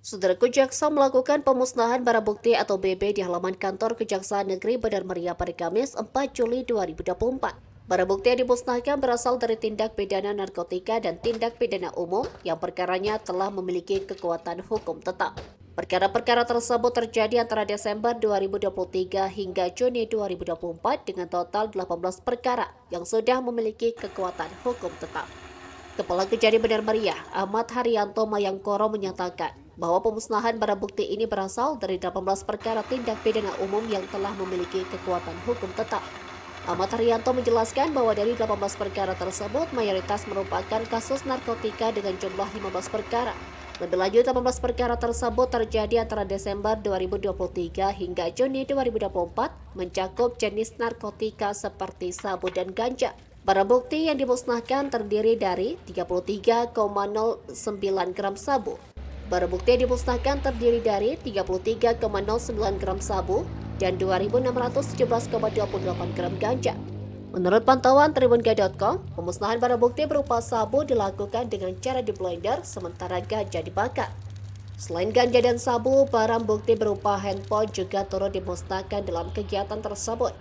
Saudara Jaksa melakukan pemusnahan barang bukti atau BB di halaman kantor Kejaksaan Negeri Bandar Meriah pada Kamis 4 Juli 2024. Barang bukti yang dimusnahkan berasal dari tindak pidana narkotika dan tindak pidana umum yang perkaranya telah memiliki kekuatan hukum tetap. Perkara-perkara tersebut terjadi antara Desember 2023 hingga Juni 2024 dengan total 18 perkara yang sudah memiliki kekuatan hukum tetap. Kepala Kejari Bandar Meriah, Ahmad Haryanto Mayangkoro menyatakan bahwa pemusnahan barang bukti ini berasal dari 18 perkara tindak pidana umum yang telah memiliki kekuatan hukum tetap. Ahmad Haryanto menjelaskan bahwa dari 18 perkara tersebut mayoritas merupakan kasus narkotika dengan jumlah 15 perkara. Lebih lanjut, 18 perkara tersebut terjadi antara Desember 2023 hingga Juni 2024 mencakup jenis narkotika seperti sabu dan ganja. Barang bukti yang dimusnahkan terdiri dari 33,09 gram sabu. Barang bukti yang dimusnahkan terdiri dari 33,09 gram sabu dan 2.617,28 gram ganja. Menurut pantauan tribungai.com, pemusnahan barang bukti berupa sabu dilakukan dengan cara di blender sementara ganja dibakar. Selain ganja dan sabu, barang bukti berupa handphone juga turut dimusnahkan dalam kegiatan tersebut.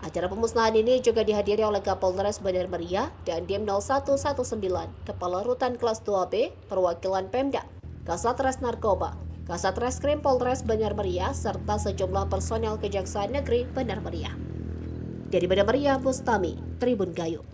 Acara pemusnahan ini juga dihadiri oleh Kapolres Bandar Meriah dan Dim 0119, Kepala Rutan Kelas 2B, Perwakilan Pemda, Kasat Res Narkoba, Kasat Reskrim Polres Bandar Meriah, serta sejumlah personel Kejaksaan Negeri Bandar Meriah. Dari Bandar Meriah, Bustami, Tribun Gayo.